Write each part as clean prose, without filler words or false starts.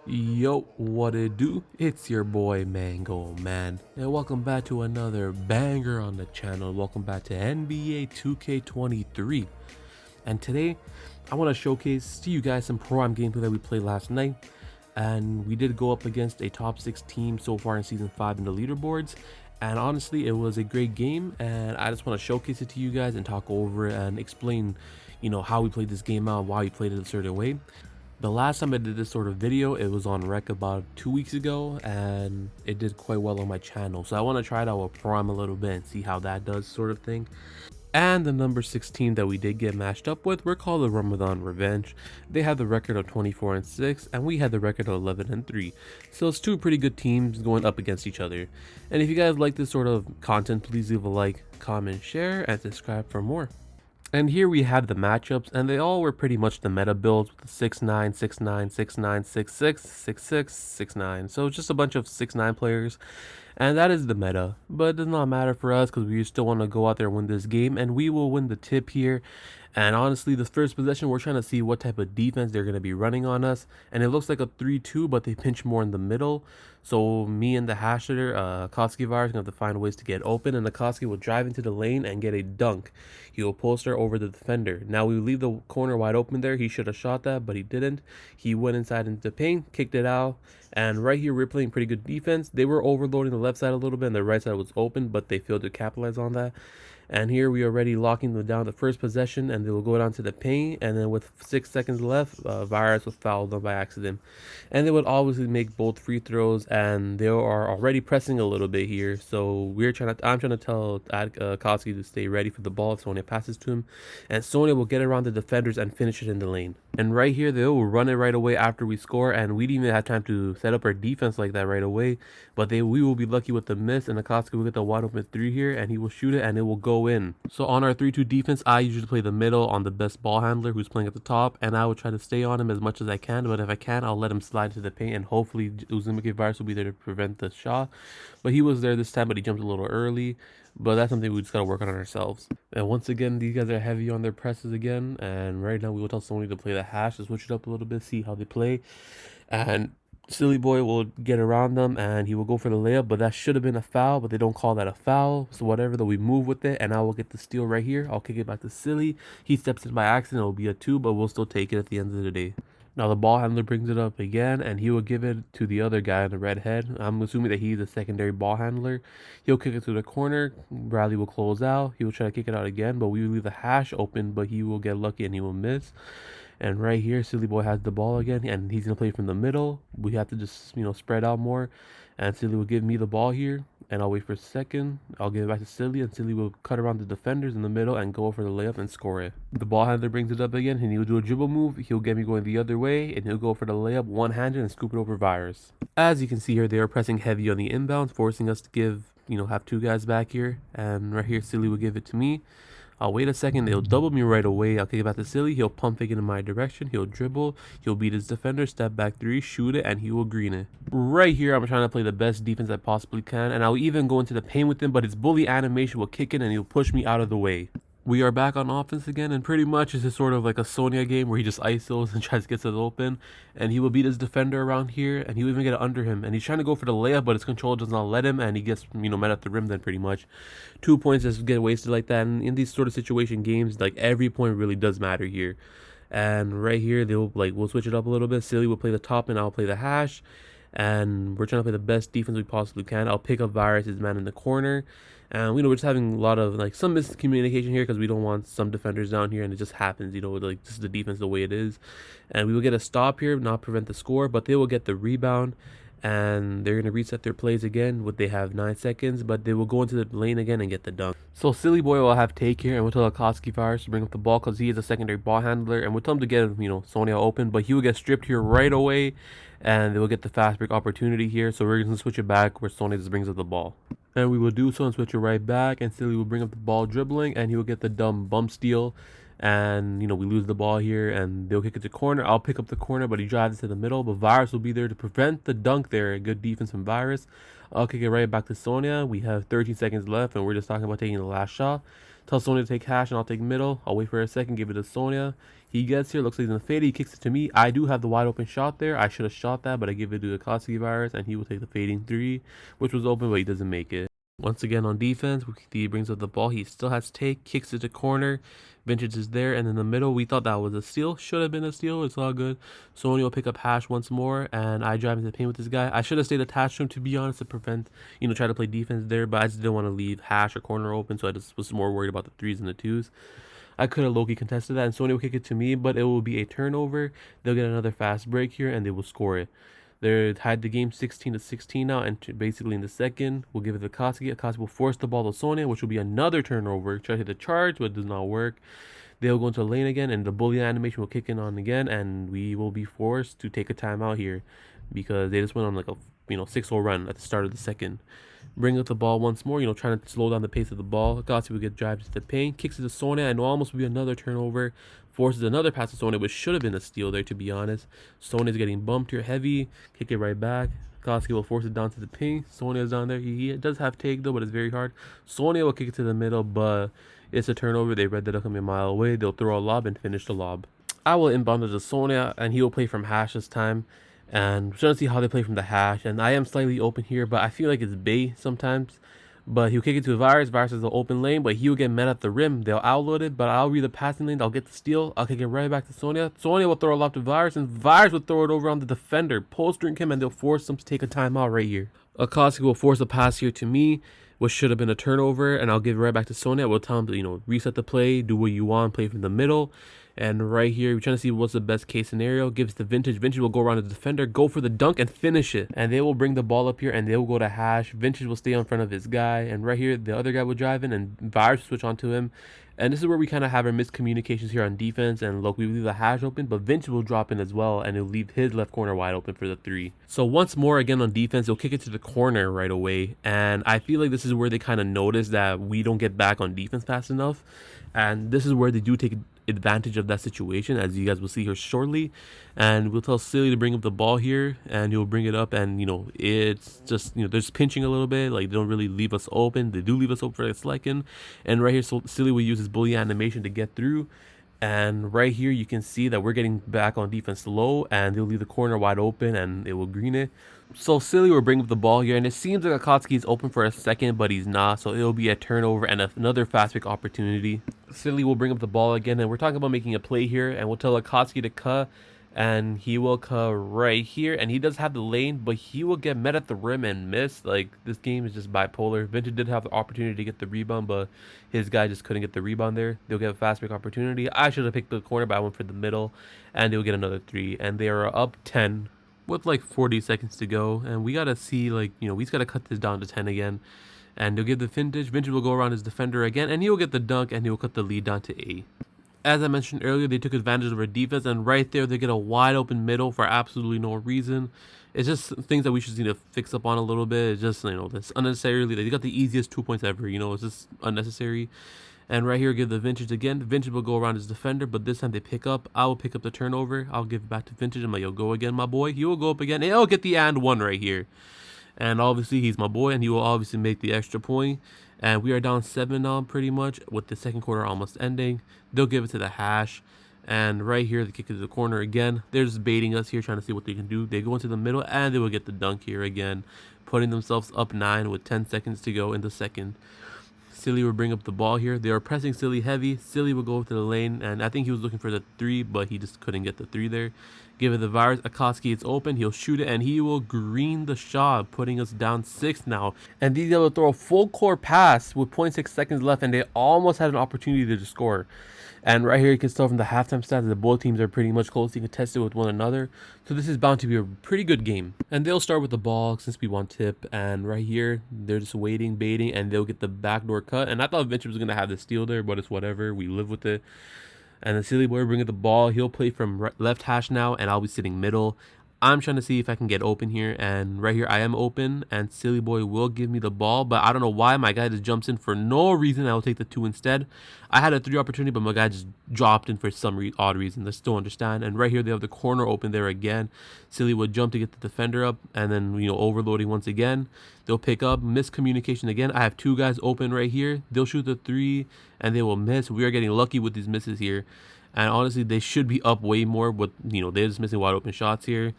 Yo, what it do? It's your boy Mango Man, and welcome back to another banger on the channel. Welcome back to NBA 2K23. And today, I want to showcase to you guys some pro-am gameplay that we played last night. And we did go up against a top 6 team so far in Season 5 in the leaderboards. And honestly, it was a great game, and I just want to showcase it to you guys and talk over it and explain, how we played this game out, why we played it a certain way. The last time I did this sort of video, it was on Rec about 2 weeks ago, and it did quite well on my channel. So I want to try it out with Prime a little bit and see how that does, sort of thing. And the number 16 that we did get matched up with, we're called the Ramadan Revenge. They had the record of 24-6, and we had the record of 11-3. So it's two pretty good teams going up against each other. And if you guys like this sort of content, please leave a like, comment, share, and subscribe for more. And here we had the matchups, and they all were pretty much the meta builds with the 6'9", 6'9", 6'9", 6'6", 6'6", 6'9". So it's just a bunch of 6'9 players, and that is the meta. But it does not matter for us because we still want to go out there and win this game, and we will win the tip here. And honestly, the first possession, we're trying to see what type of defense they're going to be running on us. And it looks like a 3-2, but they pinch more in the middle. So me and the hash hitter, Koski Virus, going to have to find ways to get open. And Koski will drive into the lane and get a dunk. He will poster over the defender. Now we leave the corner wide open there. He should have shot that, but he didn't. He went inside into the paint, kicked it out. And right here, we're playing pretty good defense. They were overloading the left side a little bit, and the right side was open, but they failed to capitalize on that. And here we are already locking them down the first possession, and they will go down to the paint. And then with 6 seconds left, Virus was fouled on by accident. And they would obviously make both free throws, and they are already pressing a little bit here. So I'm trying to tell Koski to stay ready for the ball if Sonia passes to him. And Sonia will get around the defenders and finish it in the lane. And right here, they will run it right away after we score, and we didn't even have time to set up our defense like that right away. But we will be lucky with the miss, and Koski will get the wide open 3 here, and he will shoot it, and it will go in. So on our 3-2 defense, I usually play the middle on the best ball handler who's playing at the top, and I will try to stay on him as much as I can. But if I can, I'll let him slide to the paint, and hopefully Uzumaki Virus will be there to prevent the shot. But he was there this time, but he jumped a little early. But that's something we just gotta work on ourselves. And once again, these guys are heavy on their presses again. And right now, we will tell Sony to play the hash to switch it up a little bit, see how they play. And Silly Boy will get around them and he will go for the layup, but that should have been a foul, but they don't call that a foul. So whatever, though, we move with it, and I will get the steal right here. I'll kick it back to Silly. He steps in by accident. It will be a 2, but we'll still take it at the end of the day. Now the ball handler brings it up again, and he will give it to the other guy in the red head. I'm assuming that he's a secondary ball handler. He'll kick it to the corner. Bradley will close out. He will try to kick it out again, but we will leave the hash open, but he will get lucky and he will miss. And right here, Silly Boy has the ball again, and he's going to play from the middle. We have to just, spread out more. And Silly will give me the ball here, and I'll wait for a second. I'll give it back to Silly, and Silly will cut around the defenders in the middle and go for the layup and score it. The ball handler brings it up again, and he'll do a dribble move. He'll get me going the other way, and he'll go for the layup one-handed and scoop it over Virus. As you can see here, they are pressing heavy on the inbounds, forcing us to give, have 2 guys back here. And right here, Silly will give it to me. I'll wait a second. They'll double me right away. I'll kick it back to Silly. He'll pump fake it in my direction. He'll dribble. He'll beat his defender. Step back 3. Shoot it. And he will green it. Right here, I'm trying to play the best defense I possibly can. And I'll even go into the paint with him. But his bully animation will kick in and he'll push me out of the way. We are back on offense again, and pretty much it's sort of like a Sonya game where he just isos and tries to get it open, and he will beat his defender around here, and he'll even get it under him, and he's trying to go for the layup, but his control does not let him, and he gets, met at the rim then pretty much. 2 points just get wasted like that, and in these sort of situation games, like every point really does matter here. And right here, we'll switch it up a little bit. Silly will play the top, and I'll play the hash. And we're trying to play the best defense we possibly can. I'll pick up Virus, his man in the corner. And, we're just having a lot of, some miscommunication here because we don't want some defenders down here. And it just happens, this is the defense the way it is. And we will get a stop here, not prevent the score. But they will get the rebound. And they're going to reset their plays again. They have 9 seconds. But they will go into the lane again and get the dunk. So Silly Boy will have take here. And we'll tell Koski Virus to bring up the ball because he is a secondary ball handler. And we'll tell him to get, Sonya open. But he will get stripped here right away. And they will get the fast break opportunity here. So we're going to switch it back where Sonya just brings up the ball. And we will do so and switch it right back. And Silly will bring up the ball dribbling. And he will get the dumb bump steal. and we lose the ball here, and they'll kick it to corner. I'll pick up the corner, but he drives it to the middle. But Virus will be there to prevent the dunk there. Good defense from Virus. I'll kick it right back to Sonia. We have 13 seconds left, and we're just talking about taking the last shot. Tell Sonia to take hash, and I'll take middle. I'll wait for a second, give it to Sonia. He gets here, looks like he's in the fade. He kicks it to me. I do have the wide open shot there. I should have shot that, but I give it to Akatsuki Virus, and he will take the fading three, which was open, but he doesn't make it. Once again on defense, he brings up the ball. He still has to take, kicks it to corner. Vintage is there, and in the middle, we thought that was a steal. Should have been a steal. It's all good. Sony will pick up hash once more, and I drive into the paint with this guy. I should have stayed attached to him, to be honest, to prevent, try to play defense there, but I just didn't want to leave hash or corner open, so I just was more worried about the threes and the twos. I could have low-key contested that, and Sony will kick it to me, but it will be a turnover. They'll get another fast break here, and they will score it. They're tied the game 16-16 now, and basically in the second, we'll give it to Akatsuki. Akatsuki will force the ball to Sonia, which will be another turnover. Try to hit the charge, but it does not work. They'll go into the lane again, and the bully animation will kick in on again, and we will be forced to take a timeout here because they just went on like a 6-0 run at the start of the second. Bring up the ball once more, trying to slow down the pace of the ball. Akatsuki will get drives to the paint, kicks it to Sonia, and almost will be another turnover. Forces another pass to Sonia, which should have been a steal there, to be honest. Sonia's getting bumped here heavy. Kick it right back. Akatsuki will force it down to the paint. Sonia's down there. He does have take, though, but it's very hard. Sonia will kick it to the middle, but it's a turnover. They read that up coming a mile away. They'll throw a lob and finish the lob. I will inbound it to Sonia, and he will play from hash this time. And we're trying to see how they play from the hash. And I am slightly open here, but I feel like it's bait sometimes. But he'll kick it to Virus. Virus is the open lane, but he'll get met at the rim. They'll outload it, but I'll read the passing lane. I'll get the steal. I'll kick it right back to Sonia. Sonia will throw a lob to Virus, and Virus will throw it over on the defender. Post drink him, and they'll force him to take a timeout right here. Akatsuki will force a pass here to me, which should have been a turnover, and I'll give it right back to Sonia. We'll tell him to, reset the play, do what you want, play from the middle. And right here, we're trying to see what's the best case scenario. Gives to Vintage. Vintage will go around the defender, go for the dunk, and finish it. And they will bring the ball up here, and they will go to hash. Vintage will stay in front of his guy. And right here, the other guy will drive in, and Virus will switch onto him. And this is where we kind of have our miscommunications here on defense. And look, we leave the hash open, but Vintage will drop in as well, and he'll leave his left corner wide open for the three. So once more, again on defense, he'll kick it to the corner right away. And I feel like this is where they kind of notice that we don't get back on defense fast enough. And this is where they do take advantage of that situation, as you guys will see here shortly. And we'll tell Silly to bring up the ball here, and he'll bring it up, and it's just they're just pinching a little bit, like they don't really leave us open. They do leave us open for a second, and right here, so Silly will use his bully animation to get through. And right here, you can see that we're getting back on defense low, and they'll leave the corner wide open, and it will green it. So Silly will bring up the ball here, and it seems like Akatsuki is open for a second, but he's not. So it'll be a turnover and another fast break opportunity. Silly will bring up the ball again, and we're talking about making a play here, and we'll tell Akatsuki to cut, and he will cut right here, and he does have the lane, but he will get met at the rim and miss. Like, this game is just bipolar. Vintage did have the opportunity to get the rebound, but his guy just couldn't get the rebound there. They'll get a fast break opportunity. I should have picked the corner, but I went for the middle, and they'll get another three, and they are up 10 with like 40 seconds to go, and we gotta see, like, we just gotta cut this down to 10 again. And they'll give the Vintage. Vintage will go around his defender again, and he'll get the dunk, and he'll cut the lead down to 8. As I mentioned earlier, they took advantage of our defense, and right there, they get a wide open middle for absolutely no reason. It's just things that we should need to fix up on a little bit. It's just, that's unnecessarily, they got the easiest 2 points ever, it's just unnecessary. And right here, give the Vintage again. Vintage will go around his defender, but this time they pick up. I will pick up the turnover. I'll give it back to Vintage. I'm like, yo, go again, my boy. He will go up again, and he'll get the and one right here. And obviously, he's my boy, and he will obviously make the extra point. And we are down 7 now, pretty much, with the second quarter almost ending. They'll give it to the hash. And right here, they kick it to the corner again. They're just baiting us here, trying to see what they can do. They go into the middle, and they will get the dunk here again, putting themselves up 9 with 10 seconds to go in the second. Silly will bring up the ball here. They are pressing Silly heavy. Silly will go to the lane, and I think he was looking for the 3, but he just couldn't get the 3 there. Give it the Virus. Akatsuki, it's open. He'll shoot it, and he will green the shot, putting us down 6 now. And these guys will throw a full court pass with 0.6 seconds left, and they almost had an opportunity to score. And right here, you can tell from the halftime stats that both teams are pretty much closely contested with one another. So this is bound to be a pretty good game. And they'll start with the ball since we want tip. And right here, they're just waiting, baiting, and they'll get the backdoor cut. And I thought Vintage was going to have the steal there, but it's whatever. We live with it. And the Silly boy will bring up the ball. He'll play from left hash now, and I'll be sitting middle. I'm trying to see if I can get open here, and right here I am open, and Silly Boy will give me the ball, but I don't know why my guy just jumps in for no reason. I will take the 2 instead. I had a 3 opportunity, but my guy just dropped in for some odd reason. I still don't understand. And right here they have the corner open there again. Silly would jump to get the defender up, and then overloading once again. They'll pick up, miscommunication again. I have 2 guys open right here. They'll shoot the 3, and they will miss. We are getting lucky with these misses here. And honestly, they should be up way more, but they're just missing wide open shots here.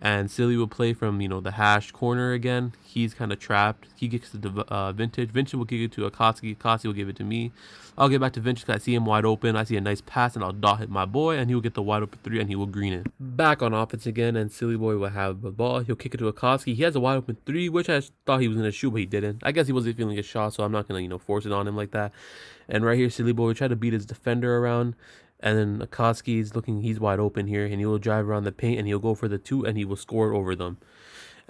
And Silly will play from the hash corner again. He's kind of trapped. He gets to Vintage. Vintage will give it to Akatsuki. Akatsuki will give it to me. I'll get back to Vintage because I see him wide open. I see a nice pass, and I'll dot hit my boy, and he will get the wide open 3, and he will green it. Back on offense again, and Silly Boy will have the ball. He'll kick it to Akatsuki. He has a wide open 3, which I thought he was going to shoot, but he didn't. I guess he wasn't feeling his shot, so I'm not going to force it on him like that. And right here, Silly Boy will try to beat his defender around. And then Akatsuki is he's wide open here, and he will drive around the paint, and he'll go for the 2, and he will score it over them.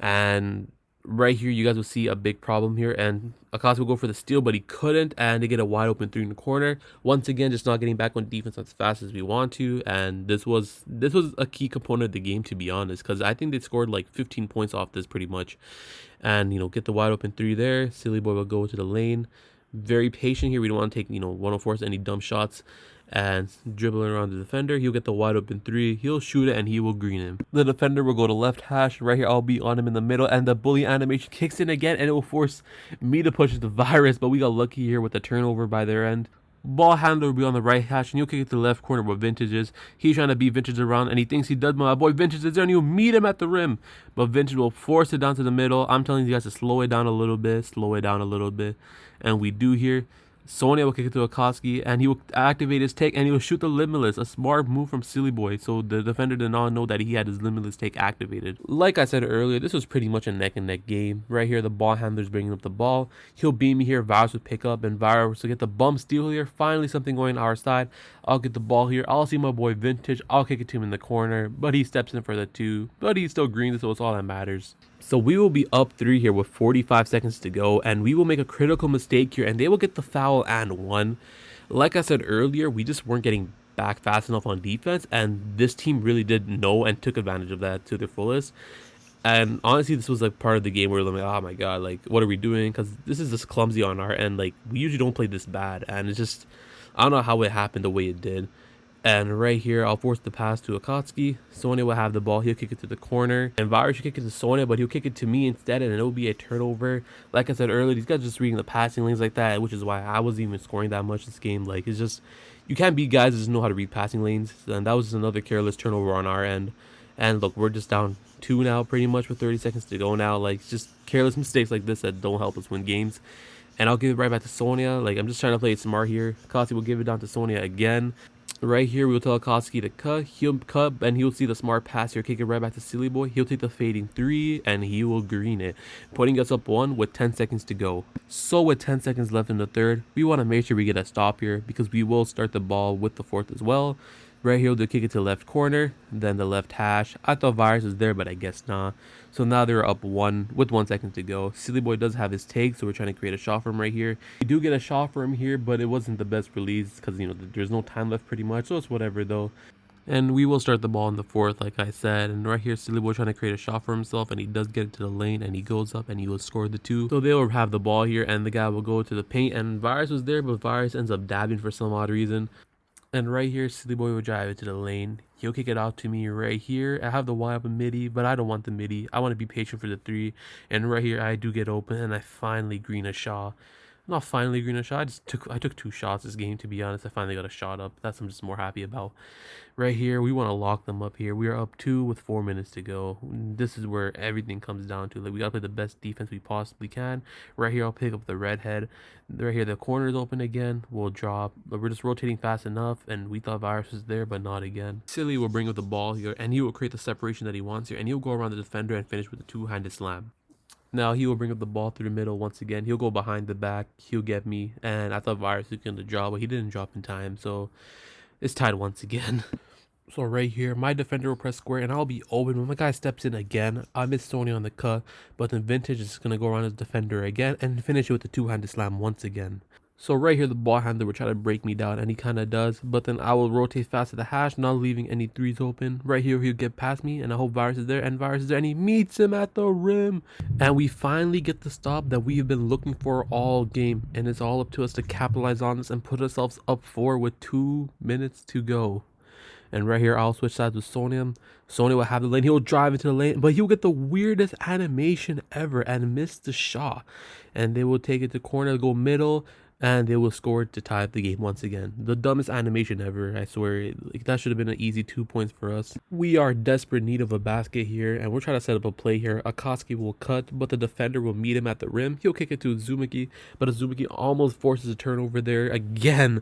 And right here, you guys will see a big problem here, and Akatsuki will go for the steal, but he couldn't, and they get a wide open 3 in the corner. Once again, just not getting back on defense as fast as we want to, and this was a key component of the game, to be honest, because I think they scored like 15 points off this pretty much. And, get the wide open 3 there. Silly Boy will go to the lane. Very patient here. We don't want to take, want to force any dumb shots. And dribbling around the defender, he'll get the wide open 3, he'll shoot it, and he will green him. The defender will go to left hash. Right here I'll be on him in the middle, and the bully animation kicks in again, and it will force me to push the virus, but we got lucky here with the turnover by their end. Ball handler will be on the right hash, and he'll kick it to the left corner where Vintage is. He's trying to beat Vintage around, and he thinks he does, but my boy Vintage is there, and he'll meet him at the rim. But Vintage will force it down to the middle. I'm telling you guys to slow it down a little bit, and we do here. Sonya will kick it to Akatsuki, and he will activate his take, and he will shoot the Limitless. A smart move from Silly Boy, so the defender did not know that he had his Limitless take activated. Like I said earlier, this was pretty much a neck-and-neck game. Right here, the ball handler's bringing up the ball. He'll beam me here. Virus will pick up, and Virus will get the bump steal here. Finally, something going our side. I'll get the ball here. I'll see my boy Vintage. I'll kick it to him in the corner, but he steps in for the 2. But he's still green, so it's all that matters. So we will be up 3 here with 45 seconds to go, and we will make a critical mistake here, and they will get the foul and 1. Like I said earlier, we just weren't getting back fast enough on defense, and this team really did know and took advantage of that to their fullest. And honestly, this was like part of the game where we're like, oh my god, like what are we doing? Because this is just clumsy on our end. Like we usually don't play this bad, and it's just, I don't know how it happened the way it did. And right here, I'll force the pass to Akatsuki. Sonya will have the ball. He'll kick it to the corner. And Virus should kick it to Sonya, but he'll kick it to me instead, and it'll be a turnover. Like I said earlier, these guys are just reading the passing lanes like that, which is why I wasn't even scoring that much this game. Like, it's just, you can't beat guys that just know how to read passing lanes. And that was just another careless turnover on our end. And look, we're just down 2 now pretty much with 30 seconds to go now. Like, it's just careless mistakes like this that don't help us win games. And I'll give it right back to Sonya. Like, I'm just trying to play it smart here. Akatsuki will give it down to Sonya again. Right here, we will tell Akatsuki to cut. He'll cut, and he'll see the smart pass here. Kick it right back to Silly Boy. He'll take the fading 3, and he will green it, putting us up 1 with 10 seconds to go. So with 10 seconds left in the third, we want to make sure we get a stop here because we will start the ball with the 4th as well. Right here, they'll kick it to the left corner, then the left hash. I thought Virus was there, but I guess not. So now they're up 1 with 1 second to go. Silly Boy does have his take, so we're trying to create a shot for him right here. We do get a shot for him here, but it wasn't the best release because, there's no time left pretty much, so it's whatever though. And we will start the ball in the 4th, like I said. And right here, Silly Boy trying to create a shot for himself, and he does get into the lane, and he goes up, and he will score the 2. So they will have the ball here, and the guy will go to the paint, and Virus was there, but Virus ends up dabbing for some odd reason. And right here, Silly Boy will drive it to the lane. He'll kick it out to me right here. I have the wide open midi, but I don't want the midi. I want to be patient for the 3. And right here, I do get open, and I finally green a shot. Not finally green a shot. I took 2 shots this game, to be honest. I finally got a shot up. That's I'm just more happy about. Right here, we want to lock them up here. We are up 2 with 4 minutes to go. This is where everything comes down to. Like, we got to play the best defense we possibly can. Right here, I'll pick up the redhead. Right here, the corner is open again. We'll drop. But we're just rotating fast enough, and we thought Virus was there, but not again. Silly will bring up the ball here, and he will create the separation that he wants here, and he'll go around the defender and finish with a 2-handed slam. Now he will bring up the ball through the middle once again. He'll go behind the back. He'll get me. And I thought Virus was going to drop, but he didn't drop in time. So it's tied once again. So right here, my defender will press square, and I'll be open. When my guy steps in again, I miss Sonya on the cut. But then Vintage is going to go around his defender again and finish it with the 2-handed slam once again. So right here, the ball handler will try to break me down, and he kind of does. But then I will rotate fast to the hash, not leaving any threes open. Right here, he'll get past me, and I hope Virus is there, and Virus is there, and he meets him at the rim. And we finally get the stop that we've been looking for all game, and it's all up to us to capitalize on this and put ourselves up 4 with 2 minutes to go. And right here, I'll switch sides with Sonia. Sonia will have the lane. He'll drive into the lane, but he'll get the weirdest animation ever and miss the shot. And they will take it to corner, go middle, and they will score to tie up the game once again. The dumbest animation ever, I swear. Like, that should have been an easy 2 points for us. We are desperate need of a basket here, and we're trying to set up a play here. Akatsuki will cut, but the defender will meet him at the rim. He'll kick it to Uzumaki, but Uzumaki almost forces a turnover there again.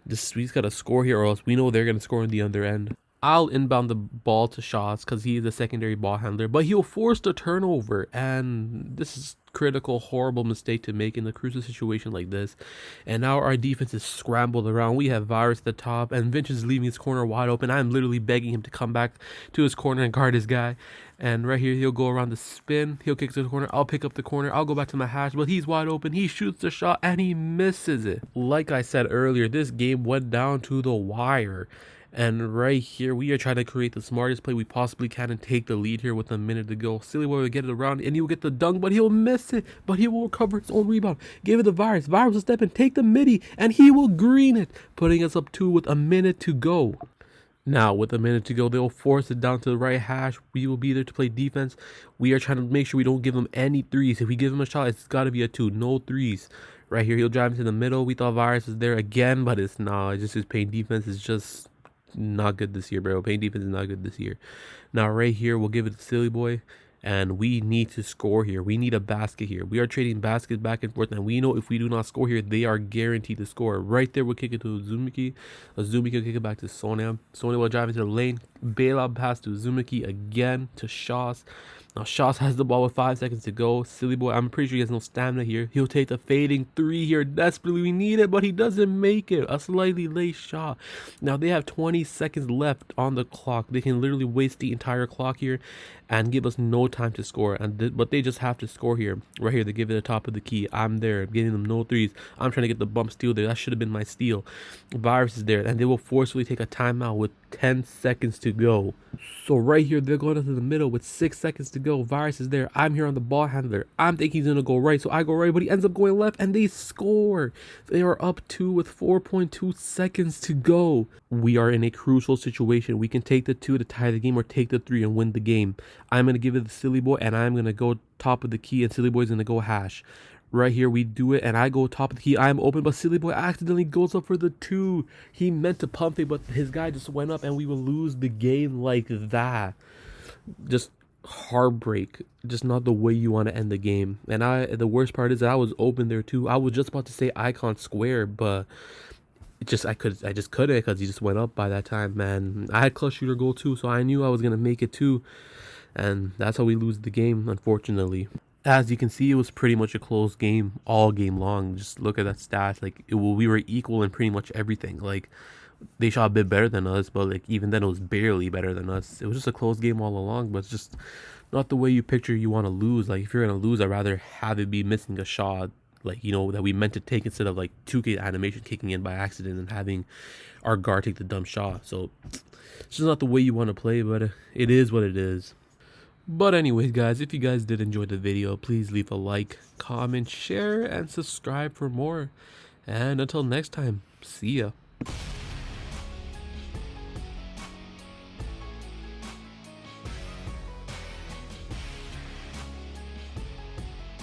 We just got to score here, or else we know they're going to score in the other end. I'll inbound the ball to Shots because he is a secondary ball handler, but he'll force the turnover, and this is critical, horrible mistake to make in a crucial situation like this. And now our defense is scrambled around. We have Virus at the top, and Vince is leaving his corner wide open. I'm literally begging him to come back to his corner and guard his guy. And right here, he'll go around the spin. He'll kick to the corner. I'll pick up the corner. I'll go back to my hash, but he's wide open. He shoots the shot, and he misses it. Like I said earlier, this game went down to the wire. And right here, we are trying to create the smartest play we possibly can and take the lead here with a minute to go. Silly Boy will get it around, and he'll get the dunk, but he'll miss it. But he will recover his own rebound. Give it to Virus. Virus will step and take the midi, and he will green it, putting us up 2 with a minute to go. Now, with a minute to go, they'll force it down to the right hash. We will be there to play defense. We are trying to make sure we don't give them any threes. If we give them a shot, it's got to be a 2. No threes. Right here, he'll drive into the middle. We thought Virus was there again, but it's not. It's just his paint defense is just not good this year, bro. Paint defense is not good this year. Now, right here, we'll give it to Silly Boy. And we need to score here. We need a basket here. We are trading baskets back and forth, and we know if we do not score here, they are guaranteed to score. Right there, we'll kick it to Uzumaki. Uzumaki will kick it back to Sonia. Sonia will drive into the lane. Bailout pass to Uzumaki again to Shots. Now, Shots has the ball with 5 seconds to go. Silly Boy, I'm pretty sure he has no stamina here. He'll take the fading 3 here. Desperately, we need it, but he doesn't make it. A slightly late shot. Now, they have 20 seconds left on the clock. They can literally waste the entire clock here and give us no time to score. But they just have to score here. Right here, they give it the top of the key. I'm there, getting them no threes. I'm trying to get the bump steal there. That should have been my steal. Virus is there, and they will forcefully take a timeout with 10 seconds to go. So right here, they're going into the middle with 6 seconds to go. Virus is there. I'm here on the ball handler. I'm thinking he's going to go right, so I go right, but he ends up going left, and they score. They are up 2 with 4.2 seconds to go. We are in a crucial situation. We can take the 2 to tie the game or take the 3 and win the game. I'm going to give it to Silly Boy, and I'm going to go top of the key, and Silly Boy's going to go hash. Right here, we do it, and I go top of the key. I'm open, but Silly Boy accidentally goes up for the 2. He meant to pump it, but his guy just went up, and we will lose the game like that. Just heartbreak. Just not the way you want to end the game. And the worst part is that I was open there too. I was just about to say icon square, but I just couldn't because he just went up by that time, man. I had clutch shooter goal too, so I knew I was gonna make it too, and that's how we lose the game, unfortunately. As you can see, it was pretty much a close game all game long. Just look at that stats. Like, we were equal in pretty much everything. Like, they shot a bit better than us, but like even then it was barely better than us. It was just a close game all along, but it's just not the way you picture you want to lose. Like, if you're gonna lose, I'd rather have it be missing a shot, like, you know, that we meant to take, instead of like 2K animation kicking in by accident and having our guard take the dumb shot. So it's just not the way you want to play, but it is what it is. But anyways, guys, if you guys did enjoy the video, please leave a like, comment, share, and subscribe for more. And until next time, see ya.